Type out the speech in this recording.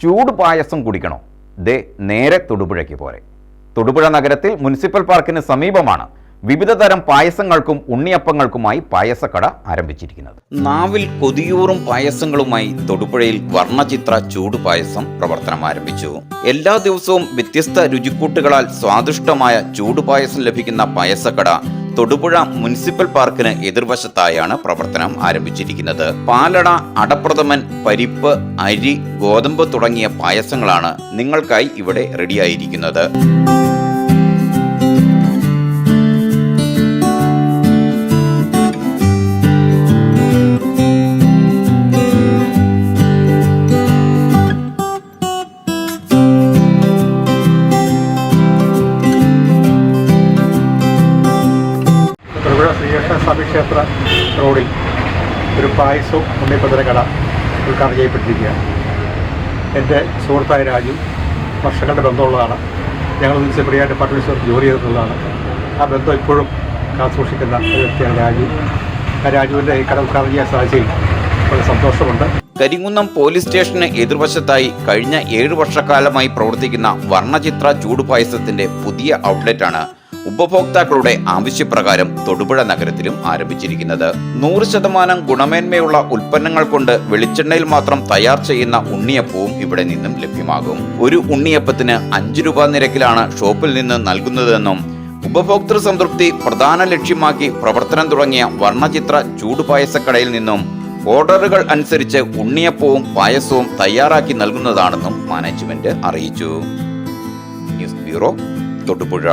ചൂട് പായസം കുടിക്കണോ? നേരെ തൊടുപുഴയ്ക്ക് പോരെ. തൊടുപുഴ നഗരത്തിൽ മുനിസിപ്പൽ പാർക്കിന് സമീപമാണ് വിവിധ തരം പായസങ്ങൾക്കും ഉണ്ണിയപ്പങ്ങൾക്കുമായി പായസക്കട ആരംഭിച്ചിരിക്കുന്നത്. നാവിൽ കൊതിയൂറും പായസങ്ങളുമായി തൊടുപുഴയിൽ വർണ്ണചിത്ര ചൂട് പായസം പ്രവർത്തനം ആരംഭിച്ചു. എല്ലാ ദിവസവും വ്യത്യസ്ത രുചിക്കൂട്ടുകളാൽ സ്വാദിഷ്ടമായ ചൂട് പായസം ലഭിക്കുന്ന പായസക്കട തൊടുപുഴ മുനിസിപ്പൽ പാർക്കിന് എതിർവശത്തായാണ് പ്രവർത്തനം ആരംഭിച്ചിരിക്കുന്നത്. പാലട, അടപ്രഥമൻ, പരിപ്പ്, അരി, ഗോതമ്പ് തുടങ്ങിയ പായസങ്ങളാണ് നിങ്ങൾക്കായി ഇവിടെ റെഡിയായിരിക്കുന്നത്. ക്ഷേത്ര റോഡിൽ ഒരു പായസവും ഉണ്ണിയപ്പത്തിൻ്റെ കട ഉദ്ഘാടനം ചെയ്യപ്പെട്ടിരിക്കുകയാണ്. എൻ്റെ സുഹൃത്തായ രാജു വർഷങ്ങളുടെ ബന്ധമുള്ളതാണ്. ഞങ്ങൾ മുനിസിപ്പൽ ഡിപ്പാർട്ട്മെൻറ്റ് ജോലി ചെയ്തിട്ടുള്ളതാണ്. ആ ബന്ധം ഇപ്പോഴും കാത്തുസൂക്ഷിക്കുന്ന ഒരു വ്യക്തിയാണ് രാജു. ആ രാജുവിൻ്റെ ഈ കട ഉദ്ഘാടനം ചെയ്യാൻ സാധിച്ചതിൽ വളരെ സന്തോഷമുണ്ട്. കരിങ്കുന്നം പോലീസ് സ്റ്റേഷന് എതിർവശത്തായി കഴിഞ്ഞ 7 വർഷക്കാലമായി പ്രവർത്തിക്കുന്ന വർണ്ണചിത്ര ചൂടുപായസത്തിന്റെ പുതിയ ഔട്ട്ലെറ്റാണ് ഉപഭോക്താക്കളുടെ ആവശ്യപ്രകാരം തൊടുപുഴ നഗരത്തിലും ആരംഭിച്ചിരിക്കുന്നത്. 100% ഗുണമേന്മയുള്ള ഉൽപ്പന്നങ്ങൾ കൊണ്ട് വെളിച്ചെണ്ണയിൽ മാത്രം തയ്യാർ ചെയ്യുന്ന ഉണ്ണിയപ്പവും ഇവിടെ നിന്നും ലഭ്യമാകും. ഒരു ഉണ്ണിയപ്പത്തിന് 5 രൂപ നിരക്കിലാണ് ഷോപ്പിൽ നിന്ന് നൽകുന്നതെന്നും ഉപഭോക്തൃ സംതൃപ്തി പ്രധാന ലക്ഷ്യമാക്കി പ്രവർത്തനം തുടങ്ങിയ വർണ്ണചിത്ര ചൂടുപായസക്കടയിൽ നിന്നും ഓർഡറുകൾ അനുസരിച്ച് ഉണ്ണിയപ്പവും പായസവും തയ്യാറാക്കി നൽകുന്നതാണെന്നും മാനേജ്മെന്റ് അറിയിച്ചു. News bureau, Thodupuzha.